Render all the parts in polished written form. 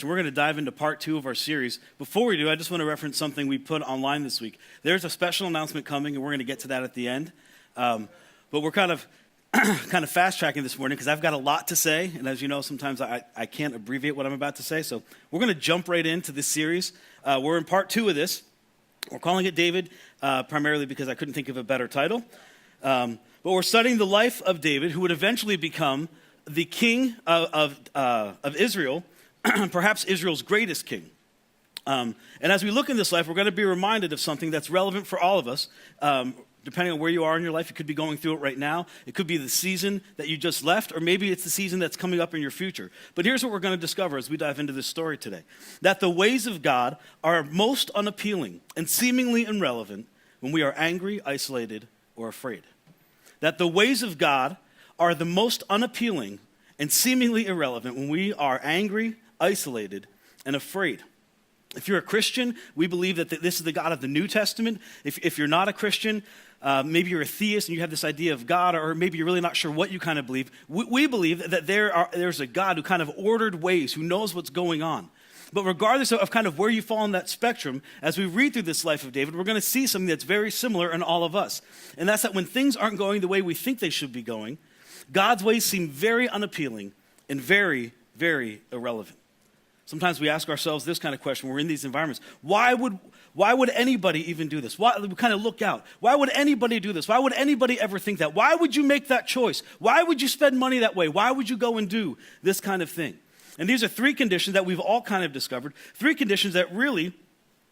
We're going to dive into part 2 of our series. Before we do, I just want to reference something we put online this week. There's a special announcement coming, and we're going to get to that at the end. But we're kind of fast-tracking this morning because I've got a lot to say, and as you know, sometimes I can't abbreviate what I'm about to say, so we're going to jump right into this series. We're in part 2 of this. We're calling it David, primarily because I couldn't think of a better title. But we're studying the life of David, who would eventually become the king of Israel, perhaps Israel's greatest king. And as we look in this life, we're going to be reminded of something that's relevant for all of us. Depending on where you are in your life, you could be going through it right now. It could be the season that you just left, or maybe it's the season that's coming up in your future. But here's what we're going to discover as we dive into this story today. That the ways of God are most unappealing and seemingly irrelevant when we are angry, isolated, or afraid. That the ways of God are the most unappealing and seemingly irrelevant when we are angry, isolated, and afraid. If you're a Christian, we believe that this is the God of the New Testament. If you're not a Christian, maybe you're a theist and you have this idea of God, or maybe you're really not sure what you kind of believe. We believe that there's a God who kind of ordered ways, who knows what's going on. But regardless of kind of where you fall on that spectrum, as we read through this life of David, we're going to see something that's very similar in all of us. And that's that when things aren't going the way we think they should be going, God's ways seem very unappealing and very, very irrelevant. Sometimes we ask ourselves this kind of question when we're in these environments. Why would anybody even do this? We kind of look out. Why would anybody do this? Why would anybody ever think that? Why would you make that choice? Why would you spend money that way? Why would you go and do this kind of thing? And these are 3 conditions that we've all kind of discovered. 3 conditions that really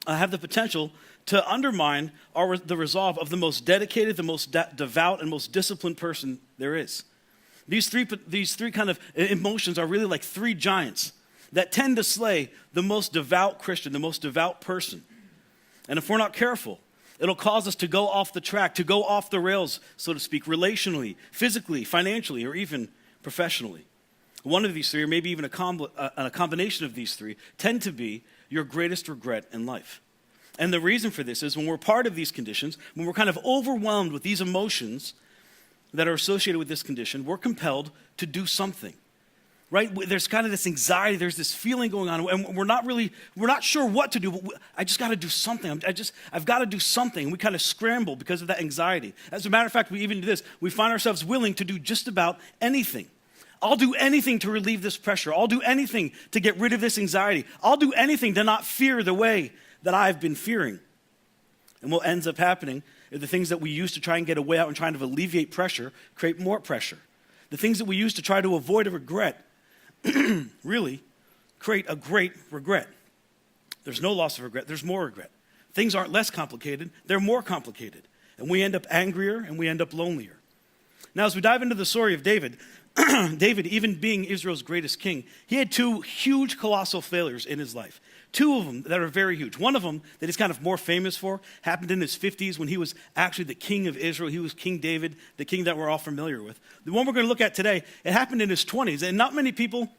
have the potential to undermine the resolve of the most dedicated, the most devout, and most disciplined person there is. These three kind of emotions are really like 3 giants that tend to slay the most devout Christian, the most devout person. And if we're not careful, it'll cause us to go off the track, to go off the rails, so to speak, relationally, physically, financially, or even professionally. One of these 3, or maybe even a combination of these 3, tend to be your greatest regret in life. And the reason for this is when we're part of these conditions, when we're kind of overwhelmed with these emotions that are associated with this condition, we're compelled to do something. Right? There's kind of this anxiety, there's this feeling going on, and we're not sure what to do, but I just got to do something. I've got to do something. We kind of scramble because of that anxiety. As a matter of fact, we even do this. We find ourselves willing to do just about anything. I'll do anything to relieve this pressure. I'll do anything to get rid of this anxiety. I'll do anything to not fear the way that I've been fearing. And what ends up happening is the things that we use to try and get a way out and trying to alleviate pressure create more pressure. The things that we use to try to avoid a regret really create a great regret. There's no loss of regret, there's more regret. Things aren't less complicated, they're more complicated. And we end up angrier and we end up lonelier. Now, as we dive into the story of David, David, even being Israel's greatest king, he had 2 huge, colossal failures in his life. 2 of them that are very huge. One of them that he's kind of more famous for happened in his 50s when he was actually the king of Israel. He was King David, the king that we're all familiar with. The one we're going to look at today, it happened in his 20s. And not many people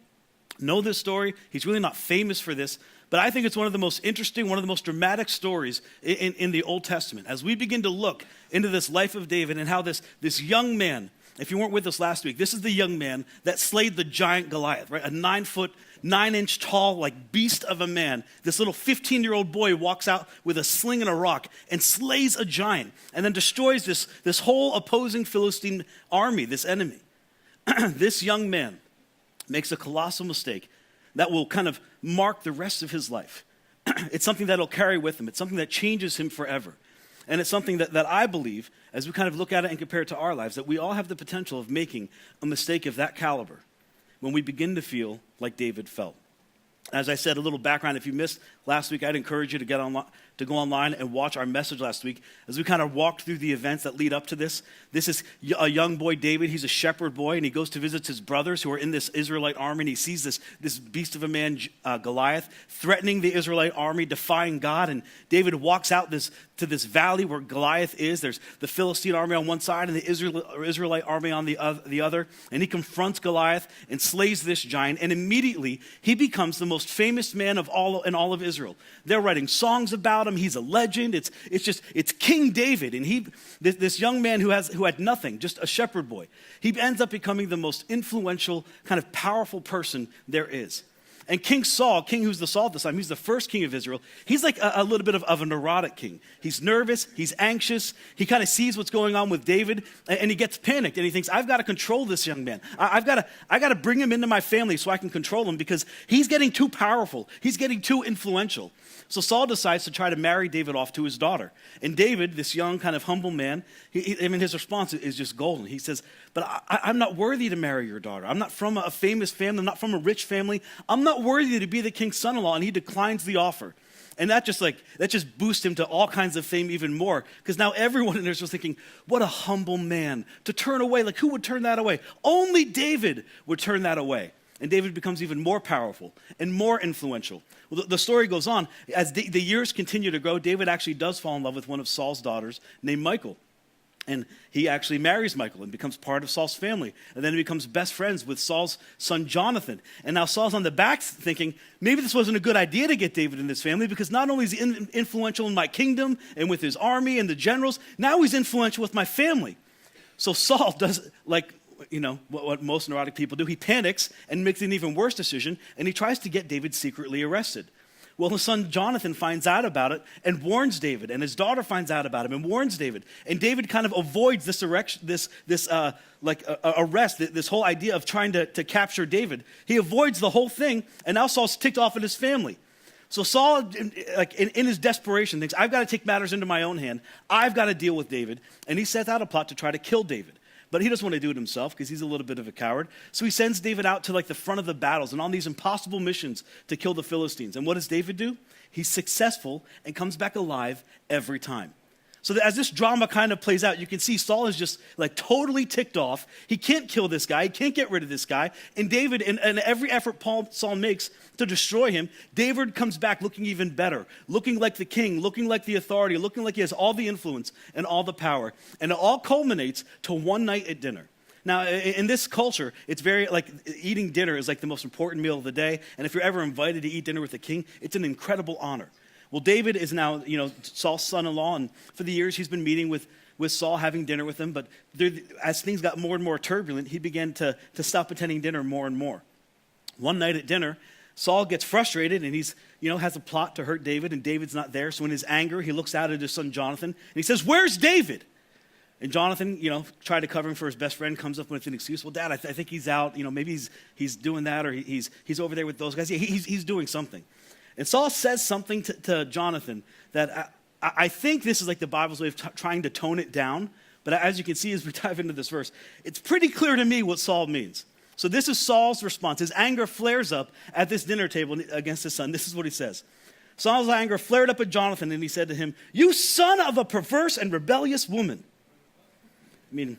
know this story. He's really not famous for this. But I think it's one of the most interesting, one of the most dramatic stories in the Old Testament. As we begin to look into this life of David and how this young man, if you weren't with us last week, this is the young man that slayed the giant Goliath, right? A 9-foot, 9-inch tall, like beast of a man. This little 15-year-old boy walks out with a sling and a rock and slays a giant and then destroys this whole opposing Philistine army, this enemy. This young man makes a colossal mistake that will kind of mark the rest of his life. It's something that he'll carry with him. It's something that changes him forever. And it's something that I believe, as we kind of look at it and compare it to our lives, that we all have the potential of making a mistake of that caliber when we begin to feel like David felt. As I said, a little background, if you missed last week, I'd encourage you to go online and watch our message last week as we kind of walked through the events that lead up to this. This is a young boy, David. He's a shepherd boy, and he goes to visit his brothers who are in this Israelite army, and he sees this beast of a man, Goliath, threatening the Israelite army, defying God, and David walks out to this valley where Goliath is. There's the Philistine army on one side and the Israelite army on the other, and he confronts Goliath and slays this giant, and immediately he becomes the most famous man in all of Israel. They're writing songs about him. He's a legend. It's King David, and this young man who had nothing, just a shepherd boy. He ends up becoming the most influential, kind of powerful person there is. And King Saul, king who's the Saul at this time, he's the first king of Israel. He's like a little bit of a neurotic king. He's nervous, he's anxious, he kind of sees what's going on with David, and he gets panicked, and he thinks, I've got to control this young man. I got to bring him into my family so I can control him because he's getting too powerful. He's getting too influential. So Saul decides to try to marry David off to his daughter. And David, this young kind of humble man, his response is just golden. He says, but I'm not worthy to marry your daughter. I'm not from a famous family. I'm not from a rich family. I'm not worthy to be the king's son-in-law. And he declines the offer. And that just boosts him to all kinds of fame even more. Because now everyone in Israel is thinking, what a humble man to turn away. Like, who would turn that away? Only David would turn that away. And David becomes even more powerful and more influential. Well, the story goes on. As the years continue to grow, David actually does fall in love with one of Saul's daughters named Michal. And he actually marries Michal and becomes part of Saul's family. And then he becomes best friends with Saul's son Jonathan. And now Saul's on the back thinking, maybe this wasn't a good idea to get David in this family because not only is he influential in my kingdom and with his army and the generals, now he's influential with my family. So Saul does what most neurotic people do. He panics and makes an even worse decision, and he tries to get David secretly arrested. Well, his son Jonathan finds out about it and warns David, and his daughter finds out about him and warns David. And David kind of avoids this arrest, this whole idea of trying to capture David. He avoids the whole thing, and now Saul's ticked off at his family. So Saul, in his desperation, thinks, I've got to take matters into my own hand. I've got to deal with David. And he sets out a plot to try to kill David. But he doesn't want to do it himself because he's a little bit of a coward. So he sends David out to the front of the battles and on these impossible missions to kill the Philistines. And what does David do? He's successful and comes back alive every time. So as this drama kind of plays out, you can see Saul is just totally ticked off. He can't kill this guy. He can't get rid of this guy. And David, in every effort Saul makes to destroy him, David comes back looking even better, looking like the king, looking like the authority, looking like he has all the influence and all the power. And it all culminates to one night at dinner. Now, in this culture, it's very, eating dinner is the most important meal of the day. And if you're ever invited to eat dinner with the king, it's an incredible honor. Well, David is now, Saul's son-in-law, and for the years he's been meeting with Saul, having dinner with him. But as things got more and more turbulent, he began to stop attending dinner more and more. One night at dinner, Saul gets frustrated, and he's, has a plot to hurt David, and David's not there. So in his anger, he looks out at his son Jonathan, and he says, "Where's David?" And Jonathan, tried to cover him for his best friend, comes up with an excuse. Well, Dad, I think he's out. Maybe he's doing that, or he's over there with those guys. Yeah, he's doing something. And Saul says something to Jonathan that I think this is the Bible's way of trying to tone it down. But as you can see as we dive into this verse, it's pretty clear to me what Saul means. So this is Saul's response. His anger flares up at this dinner table against his son. This is what he says. Saul's anger flared up at Jonathan, and he said to him, "You son of a perverse and rebellious woman." I mean,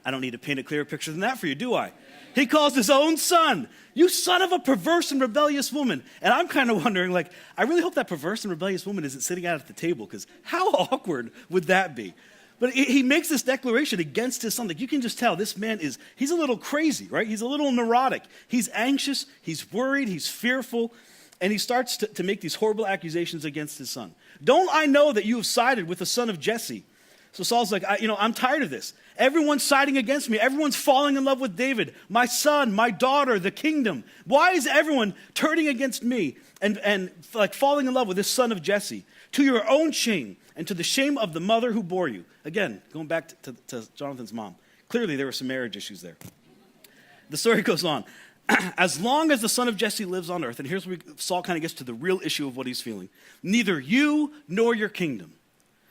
I don't need to paint a clearer picture than that for you, do I? He calls his own son, "You son of a perverse and rebellious woman." And I'm kind of wondering, I really hope that perverse and rebellious woman isn't sitting out at the table, because how awkward would that be? But he makes this declaration against his son. You can just tell this man he's a little crazy, right? He's a little neurotic. He's anxious, he's worried, he's fearful, and he starts to make these horrible accusations against his son. "Don't I know that you have sided with the son of Jesse?" So Saul's like, I'm tired of this. Everyone's siding against me. Everyone's falling in love with David, my son, my daughter, the kingdom. Why is everyone turning against me and falling in love with this son of Jesse? To your own shame and to the shame of the mother who bore you. Again, going back to Jonathan's mom. Clearly there were some marriage issues there. The story goes on. As long as the son of Jesse lives on earth, and here's where Saul kind of gets to the real issue of what he's feeling. Neither you nor your kingdom.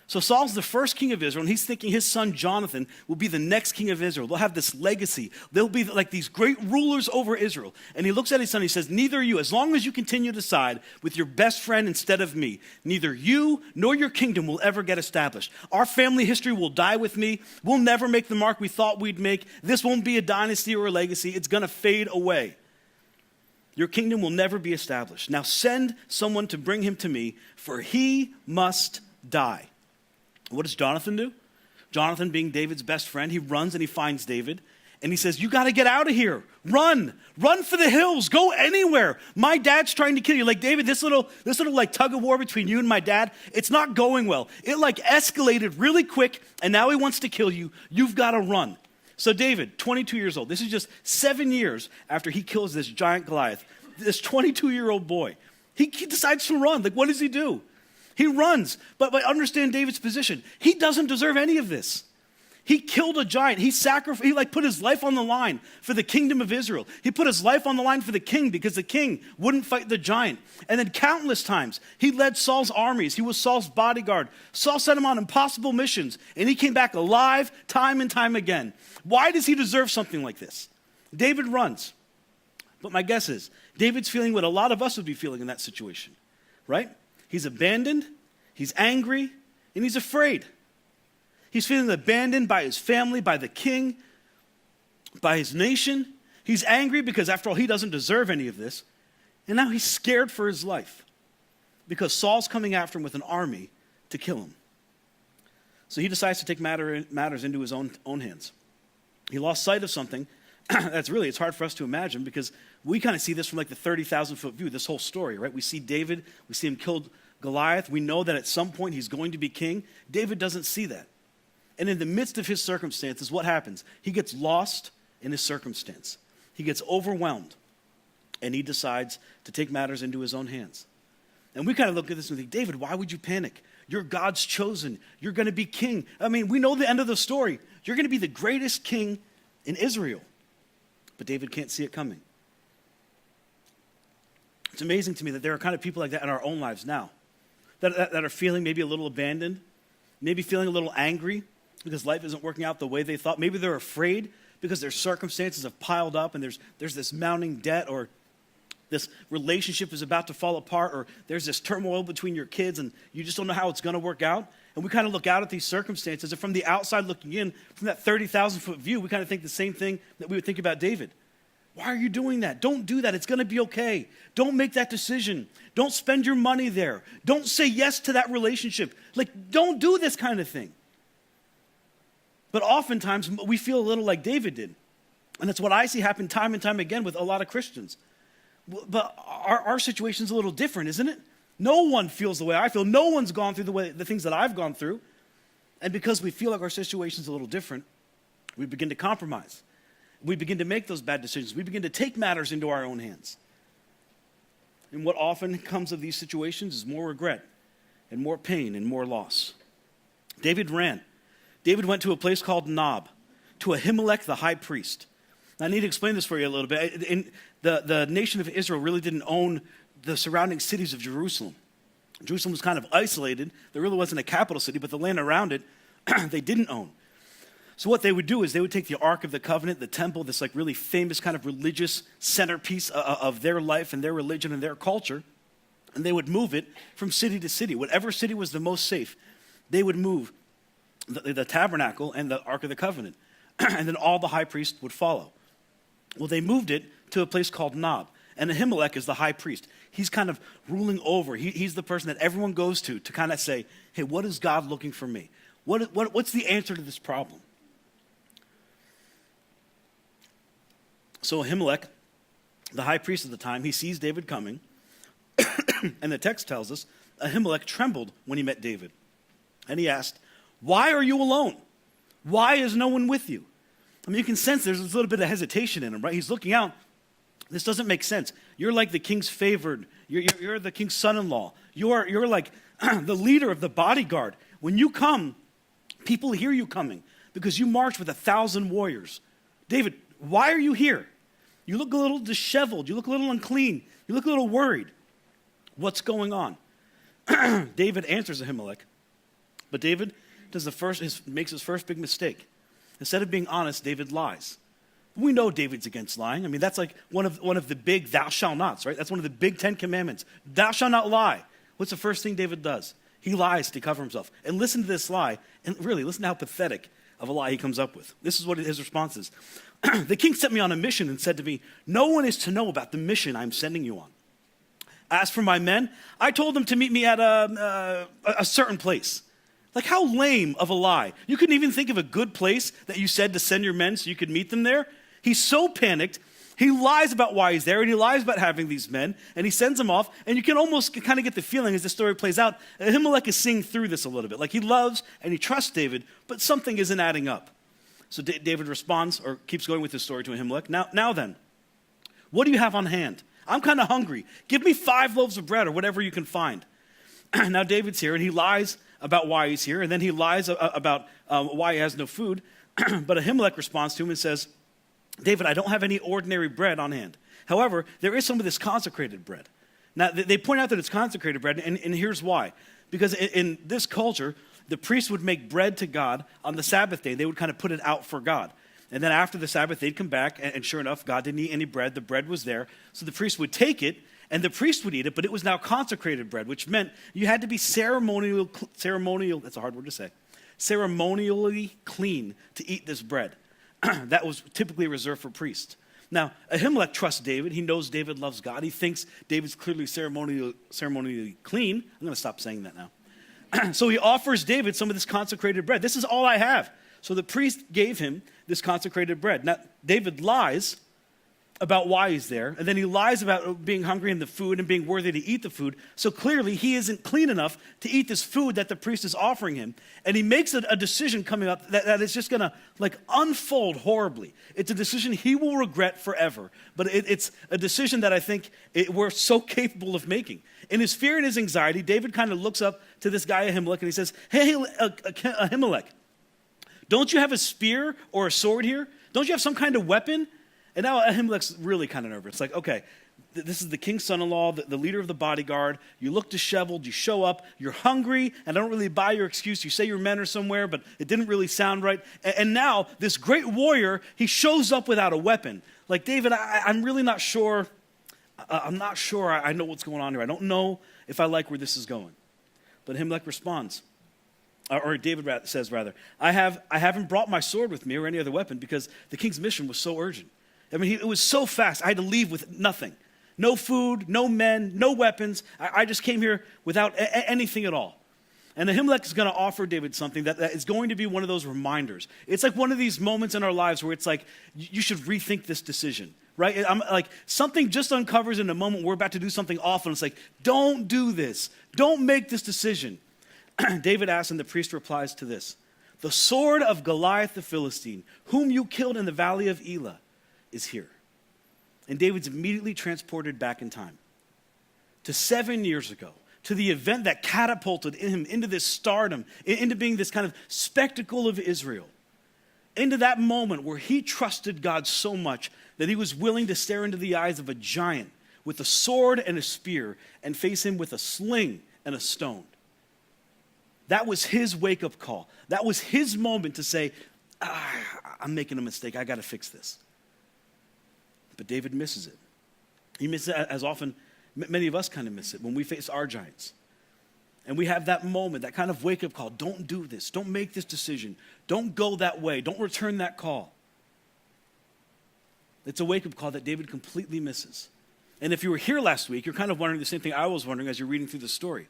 So Saul's the first king of Israel, and he's thinking his son Jonathan will be the next king of Israel. They'll have this legacy. They'll be these great rulers over Israel. And he looks at his son and he says, "Neither you, as long as you continue to side with your best friend instead of me, neither you nor your kingdom will ever get established. Our family history will die with me. We'll never make the mark we thought we'd make. This won't be a dynasty or a legacy. It's going to fade away. Your kingdom will never be established. Now send someone to bring him to me, for he must die." What does Jonathan do? Jonathan, being David's best friend, he runs and he finds David. And he says, "You got to get out of here. Run. Run for the hills. Go anywhere. My dad's trying to kill you." David, this little tug of war between you and my dad, it's not going well. It escalated really quick, and now he wants to kill you. You've got to run. So David, 22 years old. This is just 7 years after he kills this giant Goliath. this 22-year-old boy. He decides to run. Like, what does he do? He runs. But understand David's position. He doesn't deserve any of this. He killed a giant. He put his life on the line for the kingdom of Israel. He put his life on the line for the king because the king wouldn't fight the giant. And then countless times, he led Saul's armies. He was Saul's bodyguard. Saul sent him on impossible missions, and he came back alive time and time again. Why does he deserve something like this? David runs. But my guess is, David's feeling what a lot of us would be feeling in that situation, right? He's abandoned, he's angry, and he's afraid. He's feeling abandoned by his family, by the king, by his nation. He's angry because, after all, he doesn't deserve any of this. And now he's scared for his life because Saul's coming after him with an army to kill him. So he decides to take matters into his own hands. He lost sight of something it's hard for us to imagine because we kind of see this from like the 30,000-foot view, this whole story, right? We see David, we see him kill Goliath. We know that at some point he's going to be king. David doesn't see that. And in the midst of his circumstances, what happens? He gets lost in his circumstance. He gets overwhelmed, and he decides to take matters into his own hands. And we kind of look at this and think, David, why would you panic? You're God's chosen. You're going to be king. I mean, we know the end of the story. You're going to be the greatest king in Israel. But David can't see it coming. It's amazing to me that there are kind of people like that in our own lives now that are feeling maybe a little abandoned, maybe feeling a little angry because life isn't working out the way they thought. Maybe they're afraid because their circumstances have piled up and there's this mounting debt, or this relationship is about to fall apart, or there's this turmoil between your kids and you just don't know how it's going to work out. And we kind of look out at these circumstances, and from the outside looking in, from that 30,000-foot view, we kind of think the same thing that we would think about David. Why are you doing that? Don't do that. It's going to be okay. Don't make that decision. Don't spend your money there. Don't say yes to that relationship. Like, don't do this kind of thing. But oftentimes, we feel a little like David did. And that's what I see happen time and time again with a lot of Christians. But our situation's a little different, isn't it? No one feels the way I feel. No one's gone through the things that I've gone through. And because we feel like our situation's a little different, we begin to compromise. We begin to make those bad decisions. We begin to take matters into our own hands. And what often comes of these situations is more regret and more pain and more loss. David ran. David went to a place called Nob, to Ahimelech the high priest. Now, I need to explain this for you a little bit. The nation of Israel really didn't own the surrounding cities of Jerusalem. Jerusalem was kind of isolated. There really wasn't a capital city, but the land around it, they didn't own. So what they would do is they would take the Ark of the Covenant, the temple, this like really famous kind of religious centerpiece of their life and their religion and their culture, and they would move it from city to city. Whatever city was the most safe, they would move the tabernacle and the Ark of the Covenant, and then all the high priests would follow. Well, they moved it to a place called Nob, and Ahimelech is the high priest. He's kind of ruling over. He's the person that everyone goes to kind of say, hey, what is God looking for me? What's the answer to this problem? So Ahimelech, the high priest at the time, he sees David coming, and the text tells us Ahimelech trembled when he met David. And he asked, why are you alone? Why is no one with you? I mean, you can sense there's a little bit of hesitation in him, right? He's looking out. This doesn't make sense. You're like the king's favored. You're the king's son-in-law. You're like the leader of the bodyguard. When you come, people hear you coming because you march with 1,000 warriors. David, why are you here? You look a little disheveled. You look a little unclean. You look a little worried. What's going on? David answers Ahimelech, but David makes his first big mistake. Instead of being honest, David lies. We know David's against lying. I mean, that's like one of the big thou shalt nots, right? That's one of the big 10 commandments. Thou shalt not lie. What's the first thing David does? He lies to cover himself. And listen to this lie, and really listen to how pathetic of a lie he comes up with. This is what his response is. The king sent me on a mission and said to me, no one is to know about the mission I'm sending you on. As for my men, I told them to meet me at a certain place. Like, how lame of a lie. You couldn't even think of a good place that you said to send your men so you could meet them there? He's so panicked, he lies about why he's there, and he lies about having these men, and he sends them off, and you can almost kind of get the feeling as the story plays out, Ahimelech is seeing through this a little bit. Like, he loves and he trusts David, but something isn't adding up. So David responds, or keeps going with his story to Ahimelech. Now then, what do you have on hand? I'm kind of hungry. Give me 5 loaves of bread or whatever you can find. Now David's here, and he lies about why he's here, and then he lies about why he has no food. But Ahimelech responds to him and says, David, I don't have any ordinary bread on hand. However, there is some of this consecrated bread. Now, they point out that it's consecrated bread, and here's why. Because in this culture, the priest would make bread to God on the Sabbath day. They would kind of put it out for God. And then after the Sabbath, they'd come back, and sure enough, God didn't eat any bread. The bread was there. So the priest would take it, and the priest would eat it, but it was now consecrated bread, which meant you had to be ceremonial, that's a hard word to say, ceremonially clean to eat this bread. That was typically reserved for priests. Now, Ahimelech trusts David. He knows David loves God. He thinks David's clearly ceremonially clean. I'm going to stop saying that now. So he offers David some of this consecrated bread. This is all I have. So the priest gave him this consecrated bread. Now, David lies about why he's there, and then he lies about being hungry and the food and being worthy to eat the food. So clearly he isn't clean enough to eat this food that the priest is offering him. And he makes a decision coming up that is just going to unfold horribly. It's a decision he will regret forever. But it's a decision that I think we're so capable of making. In his fear and his anxiety, David kind of looks up to this guy Ahimelech and he says, hey, Ahimelech, don't you have a spear or a sword here? Don't you have some kind of weapon? And now Ahimelech's really kind of nervous. It's like, okay, this is the king's son-in-law, the leader of the bodyguard. You look disheveled, you show up, you're hungry, and I don't really buy your excuse. You say your men are somewhere, but it didn't really sound right. And now this great warrior, he shows up without a weapon. Like, David, I'm really not sure. I'm not sure I know what's going on here. I don't know if I like where this is going. But Ahimelech responds. Or David says, I haven't brought my sword with me or any other weapon because the king's mission was so urgent. I mean, it was so fast. I had to leave with nothing. No food, no men, no weapons. I just came here without anything at all. And Ahimelech is going to offer David something that is going to be one of those reminders. It's like one of these moments in our lives where it's like, you should rethink this decision, right? I'm like, something just uncovers in a moment we're about to do something awful. And it's like, don't do this. Don't make this decision. David asks, and the priest replies to this. The sword of Goliath the Philistine, whom you killed in the valley of Elah, is here. And David's immediately transported back in time to 7 years ago, to the event that catapulted him into this stardom, into being this kind of spectacle of Israel, into that moment where he trusted God so much that he was willing to stare into the eyes of a giant with a sword and a spear and face him with a sling and a stone. That was his wake-up call. That was his moment to say, I'm making a mistake. I got to fix this. But David misses it. He misses it as often, many of us kind of miss it when we face our giants. And we have that moment, that kind of wake-up call. Don't do this. Don't make this decision. Don't go that way. Don't return that call. It's a wake-up call that David completely misses. And if you were here last week, you're kind of wondering the same thing I was wondering as you're reading through the story.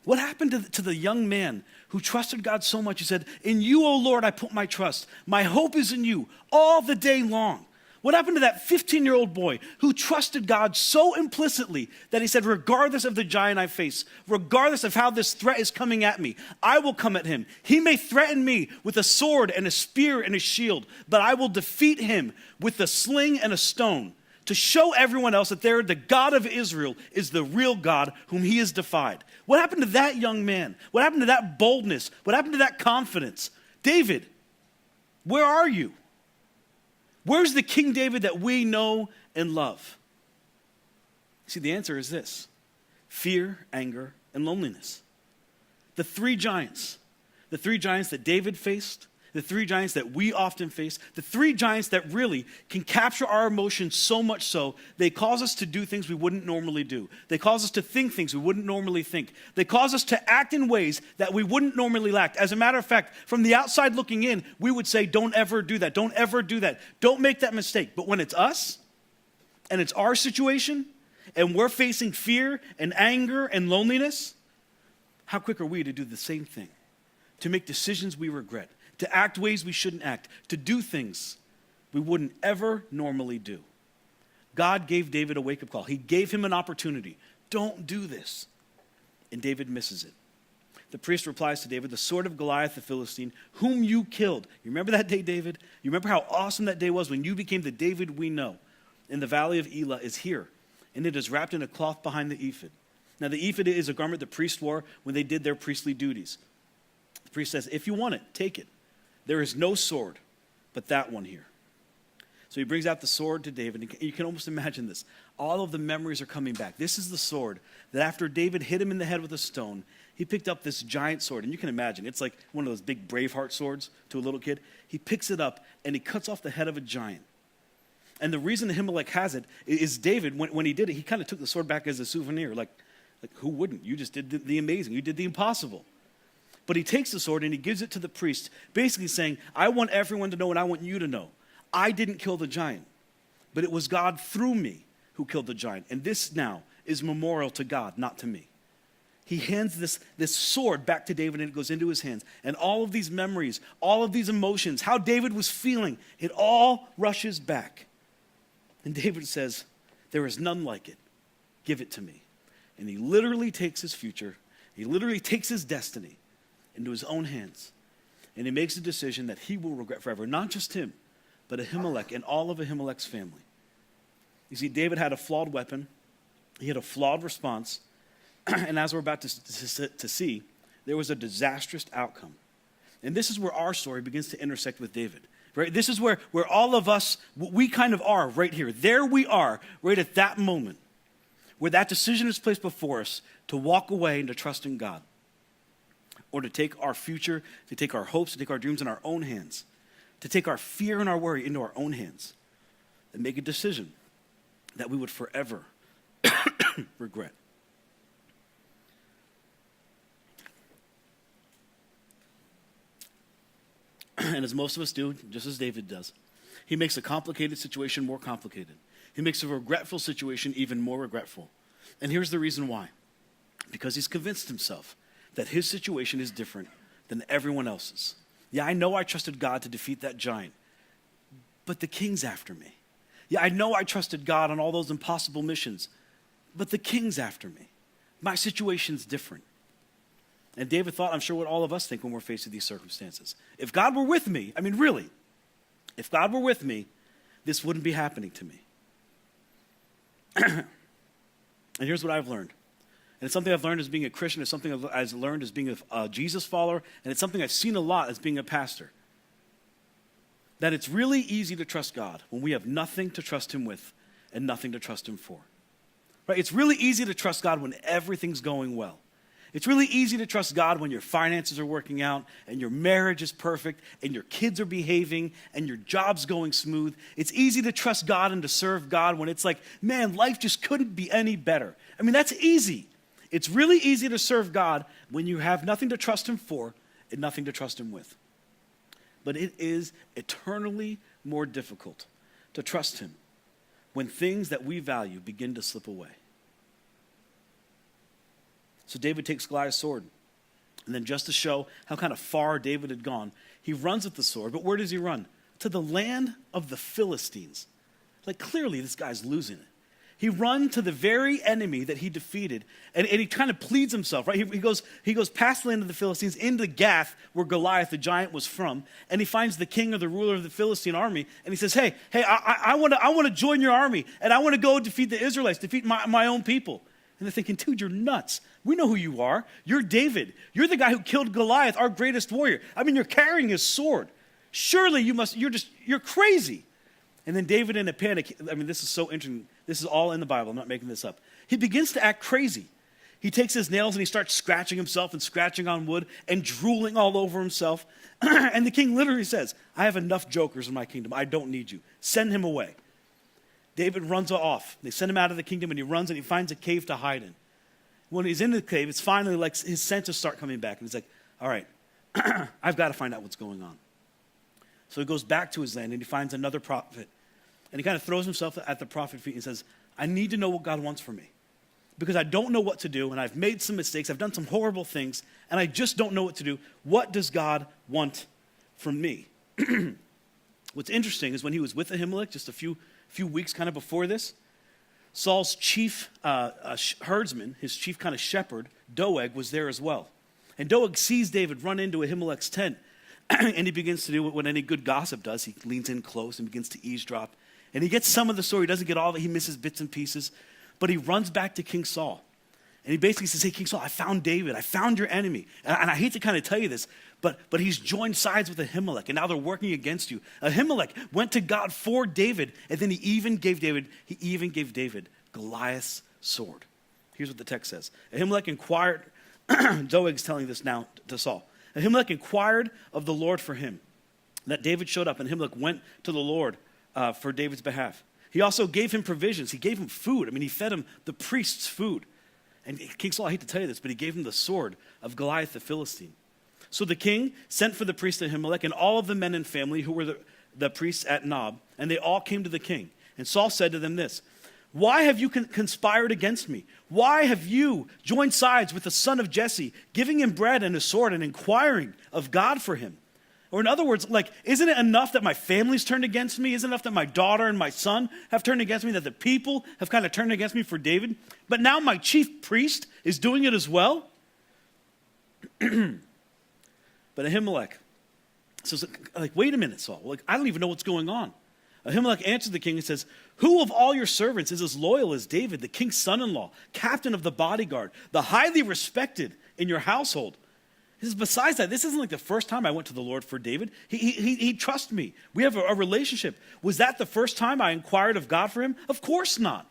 What happened to the young man who trusted God so much? He said, in you, O Lord, I put my trust. My hope is in you all the day long. What happened to that 15-year-old boy who trusted God so implicitly that he said, regardless of the giant I face, regardless of how this threat is coming at me, I will come at him. He may threaten me with a sword and a spear and a shield, but I will defeat him with a sling and a stone to show everyone else that the God of Israel is the real God whom he has defied. What happened to that young man? What happened to that boldness? What happened to that confidence? David, where are you? Where's the King David that we know and love? See, the answer is this: fear, anger, and loneliness. The three giants that David faced, the three giants that we often face, the three giants that really can capture our emotions so much so, they cause us to do things we wouldn't normally do. They cause us to think things we wouldn't normally think. They cause us to act in ways that we wouldn't normally act. As a matter of fact, from the outside looking in, we would say, don't ever do that. Don't ever do that. Don't make that mistake. But when it's us, and it's our situation, and we're facing fear and anger and loneliness, how quick are we to do the same thing? To make decisions we regret, to act ways we shouldn't act, to do things we wouldn't ever normally do. God gave David a wake-up call. He gave him an opportunity. Don't do this. And David misses it. The priest replies to David, the sword of Goliath the Philistine, whom you killed. You remember that day, David? You remember how awesome that day was when you became the David we know? In the valley of Elah is here. and it is wrapped in a cloth behind the ephod. Now, the ephod is a garment the priest wore when they did their priestly duties. The priest says, if you want it, take it. There is no sword but that one here. So he brings out the sword to David. And you can almost imagine this. All of the memories are coming back. This is the sword that after David hit him in the head with a stone, he picked up this giant sword. And you can imagine, it's like one of those big Braveheart swords to a little kid. He picks it up and he cuts off the head of a giant. And the reason Ahimelech has it is David, when he did it, he kind of took the sword back as a souvenir. Like who wouldn't? You just did the amazing. You did the impossible. But he takes the sword and he gives it to the priest, basically saying, I want everyone to know and I want you to know. I didn't kill the giant, but it was God through me who killed the giant. And this now is memorial to God, not to me. He hands this sword back to David and it goes into his hands. And all of these memories, all of these emotions, how David was feeling, it all rushes back. And David says, there is none like it. Give it to me. And he literally takes his future, he literally takes his destiny into his own hands. And he makes a decision that he will regret forever. Not just him, but Ahimelech and all of Ahimelech's family. You see, David had a flawed weapon. He had a flawed response. And as we're about to see, there was a disastrous outcome. And this is where our story begins to intersect with David. Right? This is where all of us, we kind of are right here. There we are, right at that moment, where that decision is placed before us to walk away and to trust in God. Or to take our future, to take our hopes, to take our dreams in our own hands. To take our fear and our worry into our own hands. And make a decision that we would forever regret. And as most of us do, just as David does, he makes a complicated situation more complicated. He makes a regretful situation even more regretful. And here's the reason why. Because he's convinced himself that his situation is different than everyone else's. Yeah, I know I trusted God to defeat that giant, but the king's after me. Yeah, I know I trusted God on all those impossible missions, but the king's after me. My situation's different. And David thought, I'm sure what all of us think when we're faced with these circumstances. If God were with me, I mean, really, if God were with me, this wouldn't be happening to me. And here's what I've learned. And it's something I've learned as being a Christian. It's something I've learned as being a Jesus follower. And it's something I've seen a lot as being a pastor. That it's really easy to trust God when we have nothing to trust him with and nothing to trust him for. Right? It's really easy to trust God when everything's going well. It's really easy to trust God when your finances are working out and your marriage is perfect and your kids are behaving and your job's going smooth. It's easy to trust God and to serve God when it's like, man, life just couldn't be any better. I mean, that's easy. It's really easy to serve God when you have nothing to trust him for and nothing to trust him with. But it is eternally more difficult to trust him when things that we value begin to slip away. So David takes Goliath's sword. And then just to show how kind of far David had gone, he runs with the sword. But where does he run? To the land of the Philistines. Like clearly this guy's losing it. He runs to the very enemy that he defeated. And he kind of pleads himself, right? He goes past the land of the Philistines into Gath, where Goliath the giant was from. And he finds the king or the ruler of the Philistine army. And he says, hey, I want to join your army. And I want to go defeat the Israelites, defeat my own people. And they're thinking, dude, you're nuts. We know who you are. You're David. You're the guy who killed Goliath, our greatest warrior. I mean, you're carrying his sword. Surely you're crazy. And then David in a panic, I mean, this is so interesting. This is all in the Bible. I'm not making this up. He begins to act crazy. He takes his nails and he starts scratching himself and scratching on wood and drooling all over himself. And the king literally says, I have enough jokers in my kingdom. I don't need you. Send him away. David runs off. They send him out of the kingdom and he runs and he finds a cave to hide in. When he's in the cave, it's finally like his senses start coming back. And he's like, all right, I've got to find out what's going on. So he goes back to his land and he finds another prophet. And he kind of throws himself at the prophet's feet and says, I need to know what God wants from me. Because I don't know what to do and I've made some mistakes. I've done some horrible things and I just don't know what to do. What does God want from me? What's interesting is when he was with Ahimelech just a few weeks kind of before this, Saul's chief herdsman, his chief kind of shepherd, Doeg, was there as well. And Doeg sees David run into Ahimelech's tent, and he begins to do what any good gossip does. He leans in close and begins to eavesdrop. And he gets some of the story. He doesn't get all of it. He misses bits and pieces. But he runs back to King Saul. And he basically says, hey, King Saul, I found David. I found your enemy. And I hate to kind of tell you this, but he's joined sides with Ahimelech, and now they're working against you. Ahimelech went to God for David, and then he even gave David Goliath's sword. Here's what the text says. Ahimelech inquired, Doeg's telling this now to Saul. Ahimelech inquired of the Lord for him, that David showed up, and Ahimelech went to the Lord for David's behalf. He also gave him provisions. He gave him food. I mean, he fed him the priest's food. And King Saul, I hate to tell you this, but he gave him the sword of Goliath the Philistine. So the king sent for the priest Ahimelech and all of the men and family who were the priests at Nob, and they all came to the king. And Saul said to them this, why have you conspired against me? Why have you joined sides with the son of Jesse, giving him bread and a sword and inquiring of God for him? Or in other words, like, isn't it enough that my family's turned against me? Isn't it enough that my daughter and my son have turned against me, that the people have kind of turned against me for David? But now my chief priest is doing it as well? But Ahimelech says, like, wait a minute, Saul. Like, I don't even know what's going on. Ahimelech answered the king and says, who of all your servants is as loyal as David, the king's son-in-law, captain of the bodyguard, the highly respected in your household? He says, besides that, this isn't like the first time I went to the Lord for David. He trusts me. We have a relationship. Was that the first time I inquired of God for him? Of course not.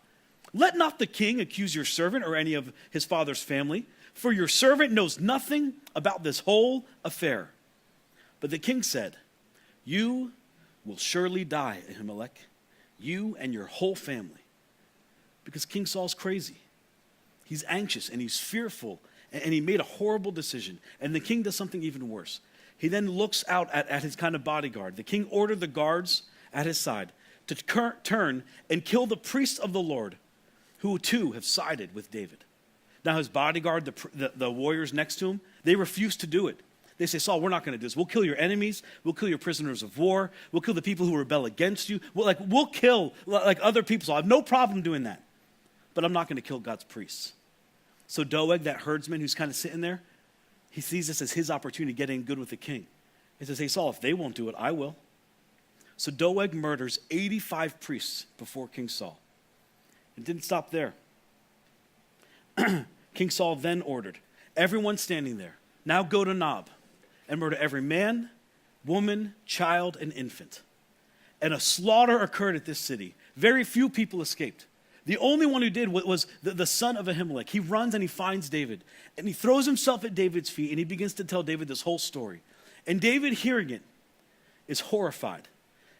Let not the king accuse your servant or any of his father's family, for your servant knows nothing about this whole affair. But the king said, you will surely die, Ahimelech, you and your whole family. Because King Saul's crazy. He's anxious and he's fearful, and he made a horrible decision. And the king does something even worse. He then looks out at his kind of bodyguard. The king ordered the guards at his side to turn and kill the priests of the Lord, who too have sided with David. Now his bodyguard, the warriors next to him, they refuse to do it. They say, Saul, we're not going to do this. We'll kill your enemies. We'll kill your prisoners of war. We'll kill the people who rebel against you. We'll kill like other people. So I have no problem doing that. But I'm not going to kill God's priests. So Doeg, that herdsman who's kind of sitting there, he sees this as his opportunity to get in good with the king. He says, hey, Saul, if they won't do it, I will. So Doeg murders 85 priests before King Saul. It didn't stop there. King Saul then ordered everyone standing there, now go to Nob and murder every man, woman, child, and infant. And a slaughter occurred at this city. Very few people escaped. The only one who did was the son of Ahimelech. He runs and he finds David. And he throws himself at David's feet and he begins to tell David this whole story. And David, hearing it, is horrified,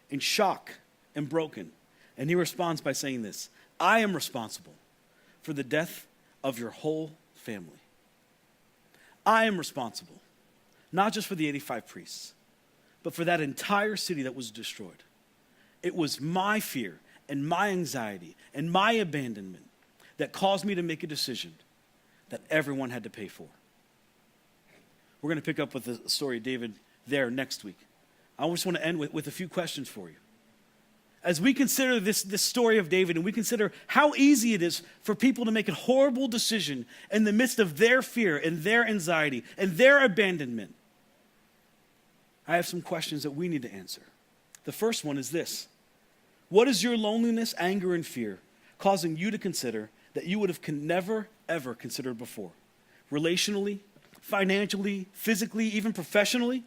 in shock, and broken. And he responds by saying this, I am responsible for the death of your whole family. I am responsible, not just for the 85 priests, but for that entire city that was destroyed. It was my fear and my anxiety and my abandonment that caused me to make a decision that everyone had to pay for. We're going to pick up with the story of David there next week. I just want to end with a few questions for you. As we consider this story of David, and we consider how easy it is for people to make a horrible decision in the midst of their fear and their anxiety and their abandonment, I have some questions that we need to answer. The first one is this. What is your loneliness, anger, and fear causing you to consider that you would have never, ever considered before? Relationally, financially, physically, even professionally?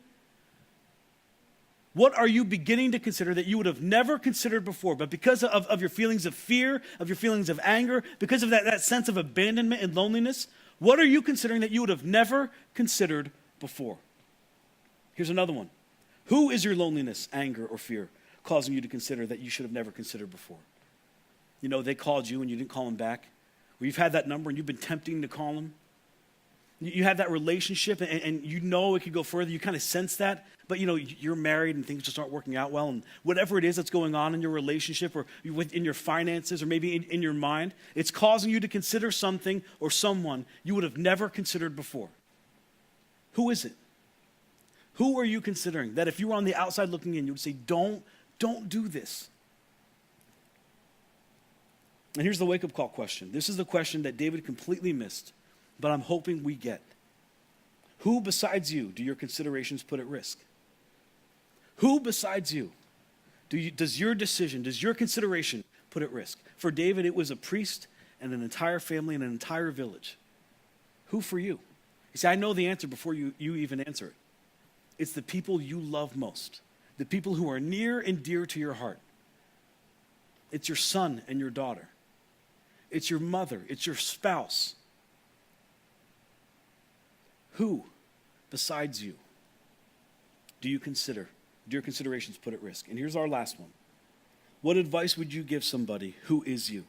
What are you beginning to consider that you would have never considered before, but because of your feelings of fear, of your feelings of anger, because of that sense of abandonment and loneliness, what are you considering that you would have never considered before? Here's another one. Who is your loneliness, anger, or fear causing you to consider that you should have never considered before? You know, they called you and you didn't call them back. Or you've had that number and you've been tempting to call them. You had that relationship and you know it could go further. You kind of sense that, but you know, you're married and things just aren't working out well. And whatever it is that's going on in your relationship or in your finances or maybe in your mind, it's causing you to consider something or someone you would have never considered before. Who is it? Who are you considering that if you were on the outside looking in, you would say, don't do this? And here's the wake-up call question. This is the question that David completely missed, but I'm hoping we get. Who besides you do your considerations put at risk? Who besides you does your decision, does your consideration put at risk? For David, it was a priest and an entire family and an entire village. Who for you? You see, I know the answer before you even answer it. It's the people you love most, the people who are near and dear to your heart. It's your son and your daughter. It's your mother. It's your spouse. Who, besides you, do your considerations put at risk? And here's our last one. What advice would you give somebody who is you?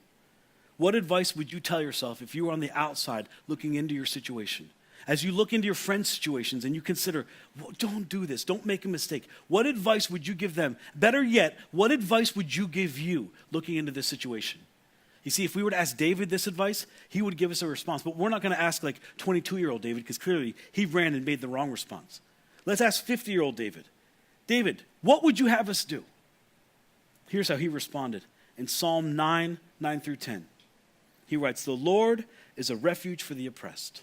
What advice would you tell yourself if you were on the outside looking into your situation? As you look into your friends' situations and you consider, well, don't do this, don't make a mistake. What advice would you give them? Better yet, what advice would you give you looking into this situation? You see, if we were to ask David this advice, he would give us a response. But we're not going to ask like 22-year-old David, because clearly he ran and made the wrong response. Let's ask 50-year-old David. David, what would you have us do? Here's how he responded in Psalm 9 through 10. He writes, the Lord is a refuge for the oppressed.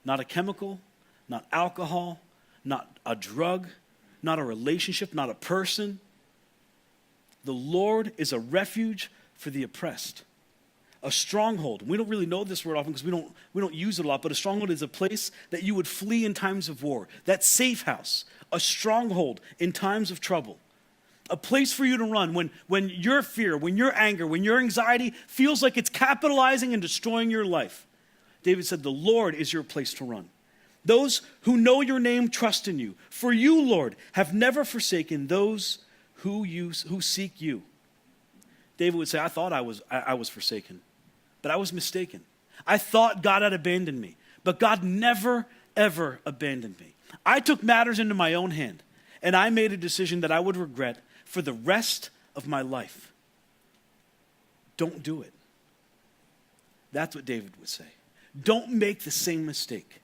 Not a chemical, not alcohol, not a drug, not a relationship, not a person. The Lord is a refuge for the oppressed. A stronghold. We don't really know this word often because we don't use it a lot, but a stronghold is a place that you would flee in times of war. That safe house. A stronghold in times of trouble. A place for you to run when your fear, when your anger, when your anxiety feels like it's capitalizing and destroying your life. David said, the Lord is your place to run. Those who know your name trust in you. For you, Lord, have never forsaken those who seek you. David would say, I thought I was forsaken, but I was mistaken. I thought God had abandoned me, but God never, ever abandoned me. I took matters into my own hand, and I made a decision that I would regret for the rest of my life. Don't do it. That's what David would say. Don't make the same mistake.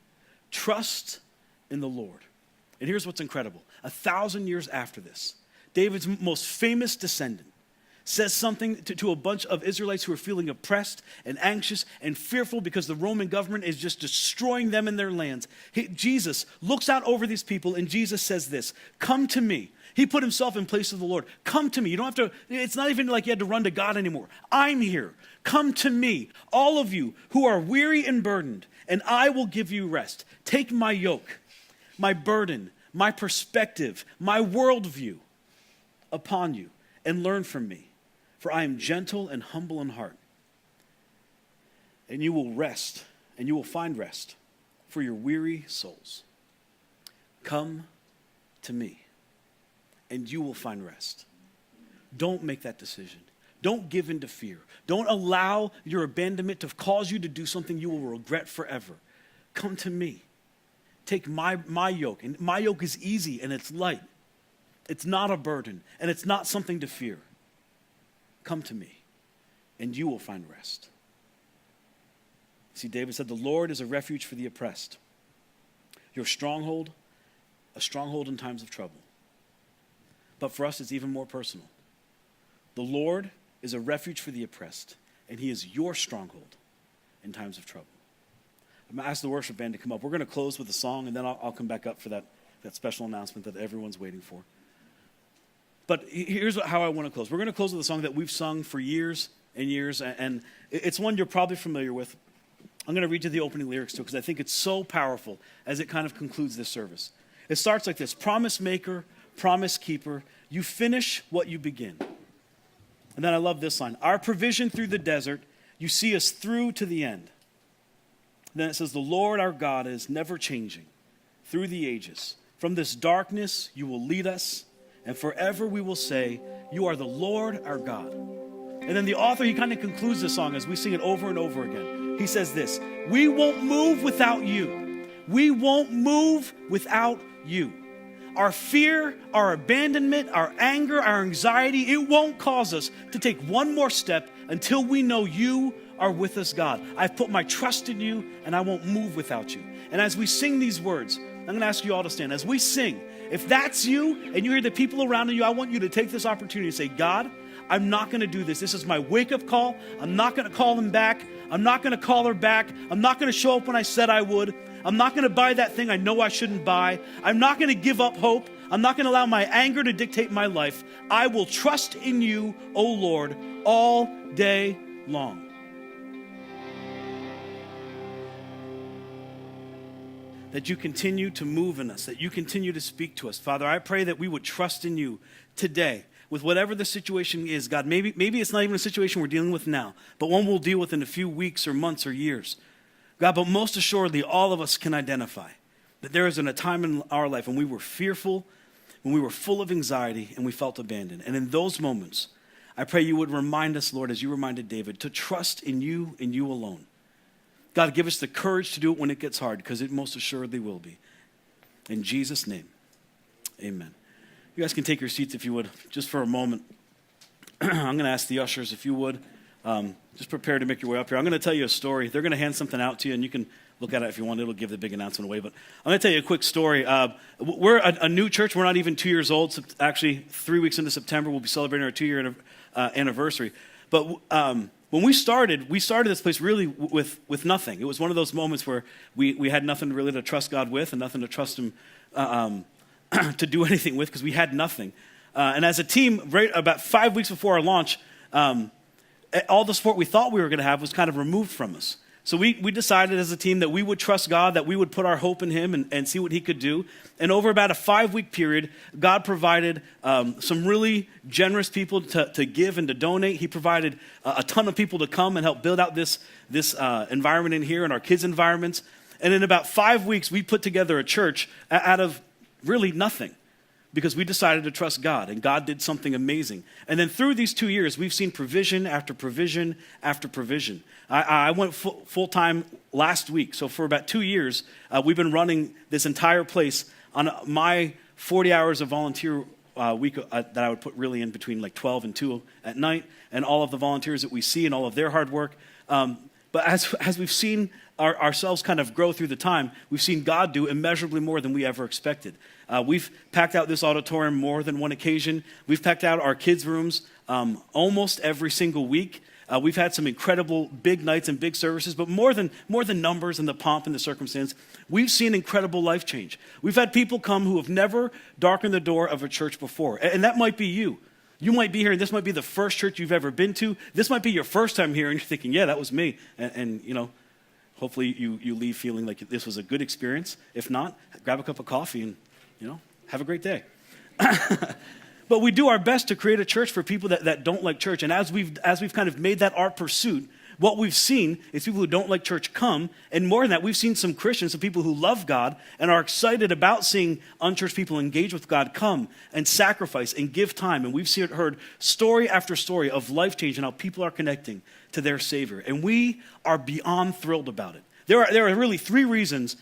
Trust in the Lord. And here's what's incredible. 1,000 years after this, David's most famous descendant says something to a bunch of Israelites who are feeling oppressed and anxious and fearful because the Roman government is just destroying them and their lands. Jesus looks out over these people and Jesus says this, come to me. He put himself in place of the Lord. Come to me. You don't have to, it's not even like you had to run to God anymore. I'm here. Come to me, all of you who are weary and burdened, and I will give you rest. Take my yoke, my burden, my perspective, my worldview upon you, and learn from me. For I am gentle and humble in heart. And you will rest, and you will find rest for your weary souls. Come to me, and you will find rest. Don't make that decision. Don't give in to fear. Don't allow your abandonment to cause you to do something you will regret forever. Come to me. Take my yoke, and my yoke is easy and it's light. It's not a burden, and it's not something to fear. Come to me, and you will find rest. See, David said, the Lord is a refuge for the oppressed. Your stronghold, a stronghold in times of trouble. But for us, it's even more personal. The Lord is a refuge for the oppressed, and he is your stronghold in times of trouble. I'm going to ask the worship band to come up. We're going to close with a song, and then I'll come back up for that special announcement that everyone's waiting for. But here's how I want to close. We're going to close with a song that we've sung for years and years, and it's one you're probably familiar with. I'm going to read you the opening lyrics too, because I think it's so powerful as it kind of concludes this service. It starts like this: promise maker, promise keeper, you finish what you begin. And then I love this line: our provision through the desert, you see us through to the end. And then it says, the Lord our God is never changing through the ages. From this darkness you will lead us, and forever we will say, you are the Lord our God. And then the author, he kind of concludes the song as we sing it over and over again. He says this: we won't move without you. We won't move without you. Our fear, our abandonment, our anger, our anxiety, it won't cause us to take one more step until we know you are with us, God. I've put my trust in you, and I won't move without you. And as we sing these words, I'm going to ask you all to stand. As we sing, if that's you and you hear the people around you, I want you to take this opportunity to say, God, I'm not going to do this. This is my wake-up call. I'm not going to call him back. I'm not going to call her back. I'm not going to show up when I said I would. I'm not going to buy that thing I know I shouldn't buy. I'm not going to give up hope. I'm not going to allow my anger to dictate my life. I will trust in you, O Lord, all day long. that you continue to move in us, that you continue to speak to us. Father, I pray that we would trust in you today with whatever the situation is. God, maybe it's not even a situation we're dealing with now, but one we'll deal with in a few weeks or months or years. God, but most assuredly, all of us can identify that there is a time in our life when we were fearful, when we were full of anxiety, and we felt abandoned. And in those moments, I pray you would remind us, Lord, as you reminded David, to trust in you and you alone. God, give us the courage to do it when it gets hard, because it most assuredly will be. In Jesus' name, amen. You guys can take your seats if you would, just for a moment. I'm going to ask the ushers if you would. Just prepare to make your way up here. I'm going to tell you a story. They're going to hand something out to you, and you can look at it if you want. It'll give the big announcement away. But I'm going to tell you a quick story. We're a new church. We're not even 2 years old. So actually, 3 weeks into September, we'll be celebrating our 2-year anniversary. But when we started this place really with nothing. It was one of those moments where we had nothing really to trust God with and nothing to trust him to do anything with, because we had nothing. And as a team, right about 5 weeks before our launch, all the support we thought we were going to have was kind of removed from us. So we decided as a team that we would trust God, that we would put our hope in him and see what he could do. And over about a 5-week period, God provided some really generous people to give and to donate. He provided a ton of people to come and help build out this environment in here and our kids' environments. And in about 5 weeks, we put together a church out of really nothing, because we decided to trust God, and God did something amazing. And then through these 2 years, we've seen provision after provision after provision. I went full-time last week, so for about 2 years, we've been running this entire place on my 40 hours of volunteer week that I would put really in between like 12 and 2 at night, and all of the volunteers that we see and all of their hard work. But as we've seen ourselves kind of grow through the time, we've seen God do immeasurably more than we ever expected. We've packed out this auditorium more than one occasion. We've packed out our kids' rooms almost every single week. We've had some incredible big nights and big services, but more than numbers and the pomp and the circumstance, we've seen incredible life change. We've had people come who have never darkened the door of a church before, and that might be you. You might be here, and this might be the first church you've ever been to. This might be your first time here, and you're thinking, yeah, that was me. And you know, hopefully you leave feeling like this was a good experience. If not, grab a cup of coffee and, you know, have a great day. But we do our best to create a church for people that don't like church. And as we've kind of made that our pursuit, what we've seen is people who don't like church come. And more than that, we've seen some Christians, some people who love God and are excited about seeing unchurched people engage with God, come and sacrifice and give time. And we've heard story after story of life change and how people are connecting to their Savior. And we are beyond thrilled about it. There are really 3 reasons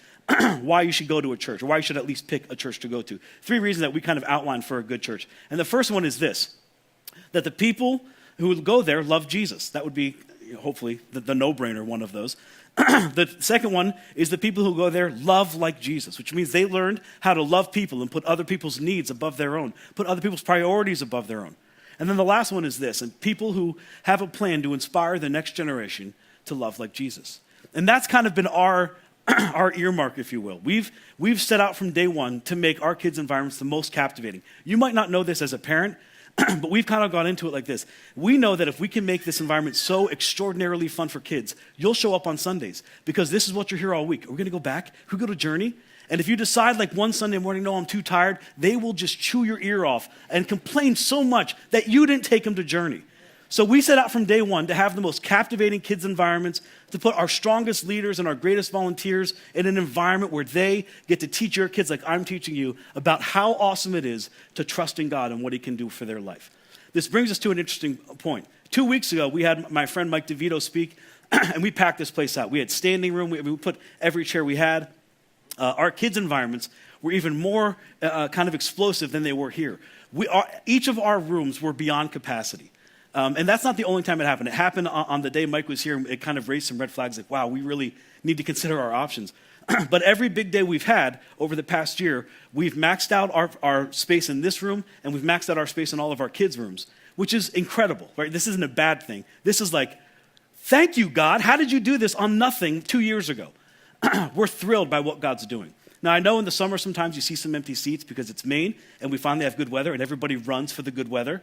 why you should go to a church, or why you should at least pick a church to go to. 3 reasons that we kind of outlined for a good church. And the first one is this, that the people who go there love Jesus. That would be, hopefully, the no-brainer one of those. The second one is the people who go there love like Jesus, which means they learned how to love people and put other people's needs above their own, put other people's priorities above their own. And then the last one is this, and people who have a plan to inspire the next generation to love like Jesus. And that's kind of been our earmark, if you will. We've set out from day one to make our kids' environments the most captivating. You might not know this as a parent, but we've kind of gone into it like this. We know that if we can make this environment so extraordinarily fun for kids, you'll show up on Sundays, because this is what you're here all week. Are we going to go back? Can we go to Journey? And if you decide like one Sunday morning, no, I'm too tired, they will just chew your ear off and complain so much that you didn't take them to Journey. So we set out from day one to have the most captivating kids environments, to put our strongest leaders and our greatest volunteers in an environment where they get to teach your kids, like I'm teaching you, about how awesome it is to trust in God and what he can do for their life. This brings us to an interesting point. 2 weeks ago, we had my friend Mike DeVito speak, and we packed this place out. We had standing room. We put every chair we had. Our kids' environments were even more kind of explosive than they were here. Each of our rooms were beyond capacity. And that's not the only time it happened. It happened on the day Mike was here. It kind of raised some red flags like, wow, we really need to consider our options. But every big day we've had over the past year, we've maxed out our space in this room, and we've maxed out our space in all of our kids' rooms, which is incredible, right? This isn't a bad thing. This is like, thank you, God. How did you do this on nothing 2 years ago? We're thrilled by what God's doing. Now, I know in the summer sometimes you see some empty seats because it's Maine, and we finally have good weather, and everybody runs for the good weather.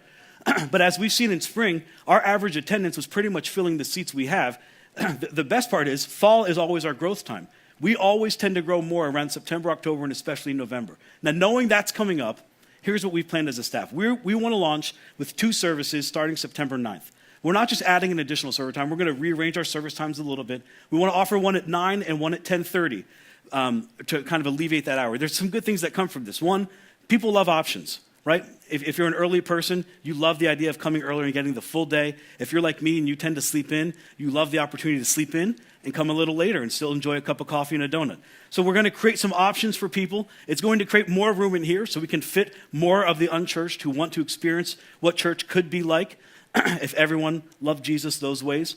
But as we've seen in spring, our average attendance was pretty much filling the seats we have. The best part is fall is always our growth time. We always tend to grow more around September, October, and especially November. Now, knowing that's coming up, here's what we've planned as a staff. We want to launch with 2 services starting September 9th. We're not just adding an additional service time. We're going to rearrange our service times a little bit. We want to offer one at 9 and one at 10:30 to kind of alleviate that hour. There's some good things that come from this. One, people love options, right? If you're an early person, you love the idea of coming earlier and getting the full day. If you're like me and you tend to sleep in, you love the opportunity to sleep in and come a little later and still enjoy a cup of coffee and a donut. So we're going to create some options for people. It's going to create more room in here so we can fit more of the unchurched who want to experience what church could be like if everyone loved Jesus those ways.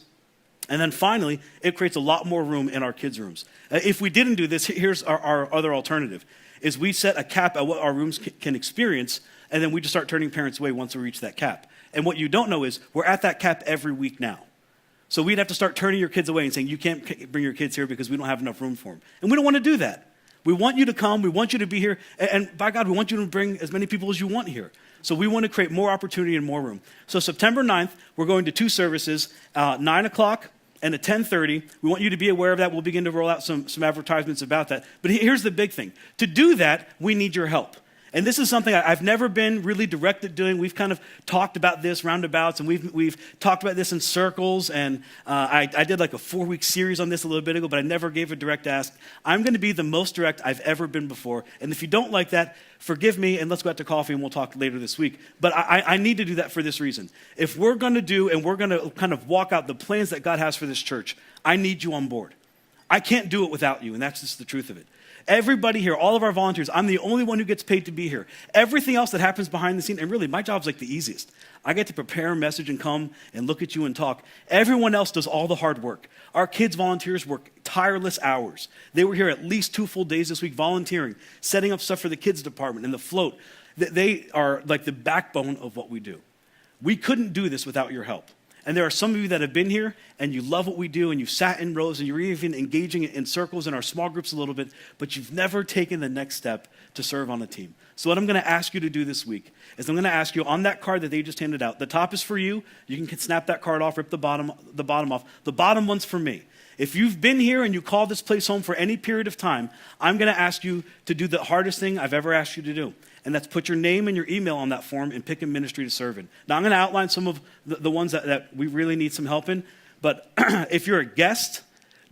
And then finally, it creates a lot more room in our kids' rooms. If we didn't do this, here's our other alternative, is we set a cap at what our rooms can experience, and then we just start turning parents away once we reach that cap. And what you don't know is we're at that cap every week now. So we'd have to start turning your kids away and saying, you can't bring your kids here because we don't have enough room for them. And we don't want to do that. We want you to come. We want you to be here. And by God, we want you to bring as many people as you want here. So we want to create more opportunity and more room. So September 9th, we're going to 2 services, 9 o'clock and at 10:30. We want you to be aware of that. We'll begin to roll out some advertisements about that. But here's the big thing. To do that, we need your help. And this is something I've never been really direct at doing. We've kind of talked about this roundabouts, and we've talked about this in circles. And I did like a 4-week series on this a little bit ago, but I never gave a direct ask. I'm going to be the most direct I've ever been before. And if you don't like that, forgive me, and let's go out to coffee, and we'll talk later this week. But I need to do that for this reason. If we're going to do, and we're going to kind of walk out the plans that God has for this church, I need you on board. I can't do it without you, and that's just the truth of it. Everybody here, all of our volunteers, I'm the only one who gets paid to be here. Everything else that happens behind the scene, and really, my job's like the easiest. I get to prepare a message and come and look at you and talk. Everyone else does all the hard work. Our kids' volunteers work tireless hours. They were here at least 2 full days this week volunteering, setting up stuff for the kids' department and the float. They are like the backbone of what we do. We couldn't do this without your help. And there are some of you that have been here and you love what we do and you've sat in rows and you're even engaging in circles in our small groups a little bit, but you've never taken the next step to serve on a team. So what I'm going to ask you to do this week is I'm going to ask you on that card that they just handed out, the top is for you. You can snap that card off, rip the bottom off. The bottom one's for me. If you've been here and you call this place home for any period of time, I'm going to ask you to do the hardest thing I've ever asked you to do. And that's put your name and your email on that form and pick a ministry to serve in. Now, I'm going to outline some of the ones that we really need some help in. But if you're a guest,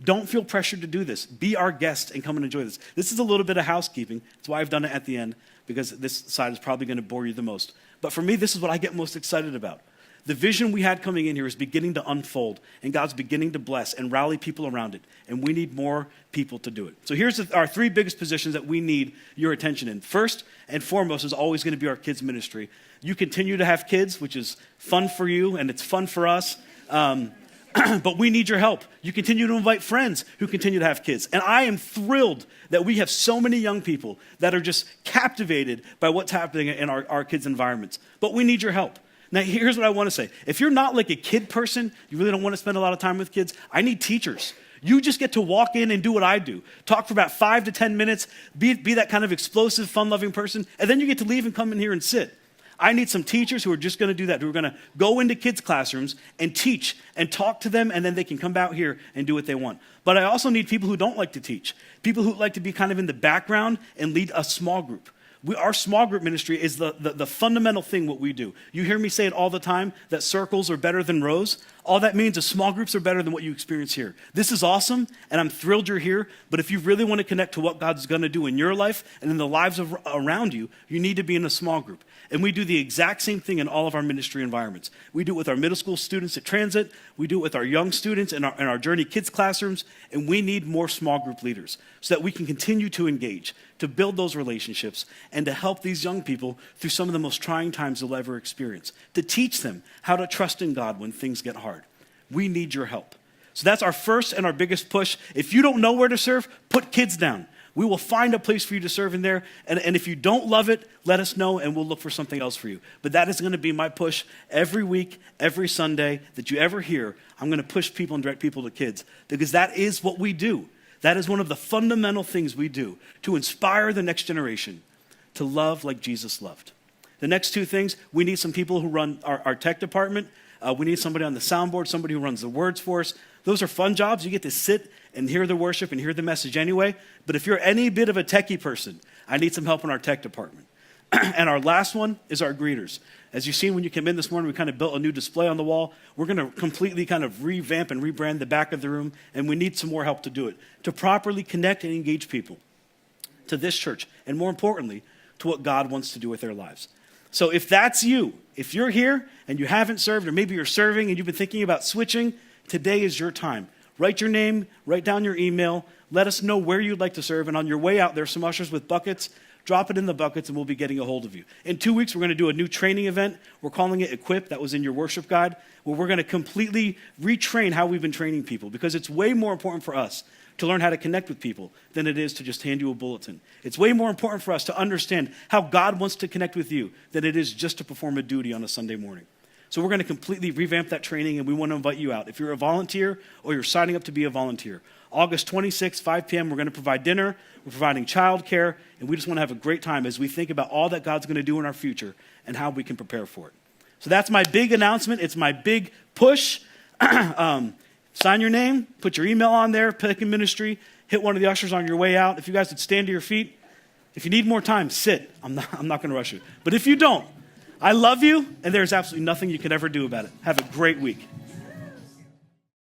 don't feel pressured to do this. Be our guest and come and enjoy this. This is a little bit of housekeeping. That's why I've done it at the end, because this side is probably going to bore you the most. But for me, this is what I get most excited about. The vision we had coming in here is beginning to unfold, and God's beginning to bless and rally people around it, and we need more people to do it. So here's our 3 biggest positions that we need your attention in. First and foremost is always going to be our kids' ministry. You continue to have kids, which is fun for you, and it's fun for us, but we need your help. You continue to invite friends who continue to have kids, and I am thrilled that we have so many young people that are just captivated by what's happening in our kids' environments, but we need your help. Now, here's what I want to say. If you're not like a kid person, you really don't want to spend a lot of time with kids, I need teachers. You just get to walk in and do what I do. Talk for about 5 to 10 minutes, be that kind of explosive, fun-loving person, and then you get to leave and come in here and sit. I need some teachers who are just going to do that, who are going to go into kids' classrooms and teach and talk to them, and then they can come out here and do what they want. But I also need people who don't like to teach, people who like to be kind of in the background and lead a small group. Our small group ministry is the fundamental thing what we do. You hear me say it all the time, that circles are better than rows. All that means is small groups are better than what you experience here. This is awesome, and I'm thrilled you're here, but if you really want to connect to what God's going to do in your life and in the lives around you, you need to be in a small group. And we do the exact same thing in all of our ministry environments. We do it with our middle school students at Transit. We do it with our young students in our Journey Kids classrooms. And we need more small group leaders so that we can continue to engage, to build those relationships, and to help these young people through some of the most trying times they'll ever experience, to teach them how to trust in God when things get hard. We need your help. So that's our first and our biggest push. If you don't know where to serve, put kids down. We will find a place for you to serve in there. And if you don't love it, let us know and we'll look for something else for you. But that is going to be my push every week, every Sunday that you ever hear. I'm going to push people and direct people to kids because that is what we do. That is one of the fundamental things we do to inspire the next generation to love like Jesus loved. The next 2 things, we need some people who run our tech department. We need somebody on the soundboard, somebody who runs the words for us. Those are fun jobs. You get to sit and hear the worship and hear the message anyway. But if you're any bit of a techie person, I need some help in our tech department. And our last one is our greeters. As you've seen when you came in this morning, we kind of built a new display on the wall. We're going to completely kind of revamp and rebrand the back of the room, and we need some more help to do it, to properly connect and engage people to this church, and more importantly, to what God wants to do with their lives. So if that's you, if you're here and you haven't served, or maybe you're serving and you've been thinking about switching, today is your time. Write your name, write down your email, let us know where you'd like to serve, and on your way out, there's some ushers with buckets. Drop it in the buckets and we'll be getting a hold of you. In 2 weeks, we're going to do a new training event. We're calling it Equip. That was in your worship guide, where we're going to completely retrain how we've been training people, because it's way more important for us to learn how to connect with people than it is to just hand you a bulletin. It's way more important for us to understand how God wants to connect with you than it is just to perform a duty on a Sunday morning. So we're going to completely revamp that training, and we want to invite you out. If you're a volunteer or you're signing up to be a volunteer, August 26th, 5 p.m., we're going to provide dinner. We're providing childcare, and we just want to have a great time as we think about all that God's going to do in our future and how we can prepare for it. So that's my big announcement. It's my big push. Sign your name, put your email on there, pick a ministry, hit one of the ushers on your way out. If you guys would stand to your feet. If you need more time, sit. I'm not going to rush you. But if you don't, I love you, and there's absolutely nothing you can ever do about it. Have a great week.